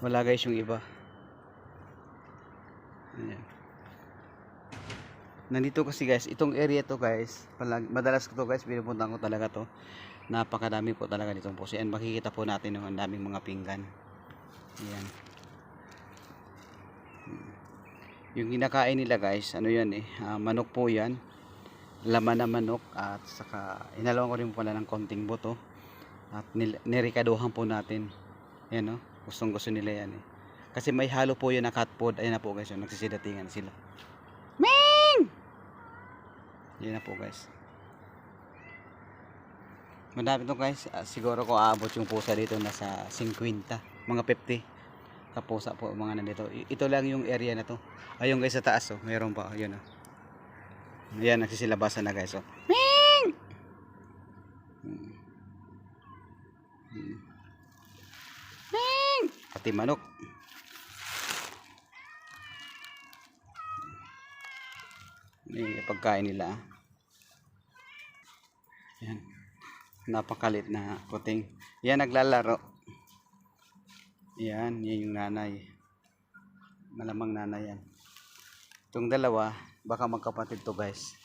Wala guys yung iba. Ayan. Nandito kasi guys, itong area to guys, madalas ko to guys, pinupuntahan ko talaga to. Napakadami po talaga nitong puso. Yan, makikita po natin yung daming mga pinggan. Ayan. Yung kinakain nila guys, ano yan manok po yan. Laman na manok at saka inalawan ko rin pala ng konting buto. At nirikaduhan po natin. Yan gustong gusto nila yan Kasi may halo po yun na cat food. Ayan na po guys, nagsisidatingan sila. Ming! Yan na po guys. Madami to guys. Siguro ko aabot yung pusa dito nasa 50, mga 50 kapusa po mga nandito. Ito lang yung area na to. Ayun guys sa taas mayroon pa. Ayun Ayan, nagsisilabasan na guys Ming! Ming! Pati manok. Ini pagkain nila. Yan. Napakalit na kuting. Yan naglalaro. Yan yung nanay. Malamang nanay yan. Itong dalawa, baka magkapatid to guys.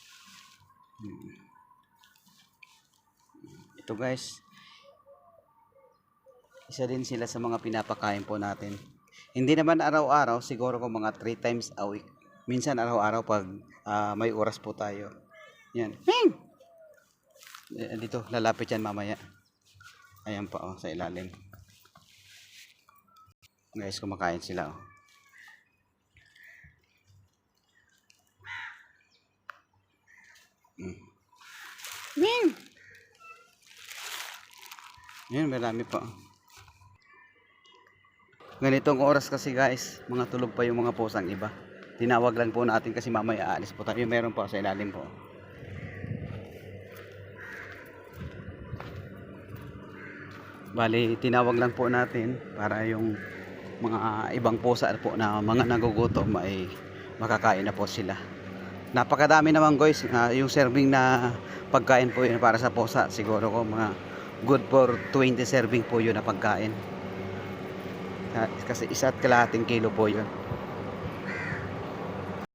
Ito guys. Isa din sila sa mga pinapakain po natin. Hindi naman araw-araw, siguro ko mga 3 times a week. Minsan araw-araw pag may oras po tayo. Yan. Ming! Dito, lalapit yan mamaya. Ayan pa sa ilalim. Guys, kumakain sila Ming! Yan, marami pa. Ganitong oras kasi guys, mga tulog pa yung mga pusang iba. Tinawag lang po natin kasi mamaya aalis po tayo. Meron po sa ilalim po. Bali, tinawag lang po natin para yung mga ibang pusa po na mga nagugutom ay makakain na po sila. Napakadami naman guys. Yung serving na pagkain po yun para sa pusa. Siguro ko mga good for 20 serving po yun na pagkain. Kasi 1.5 kilo po yun.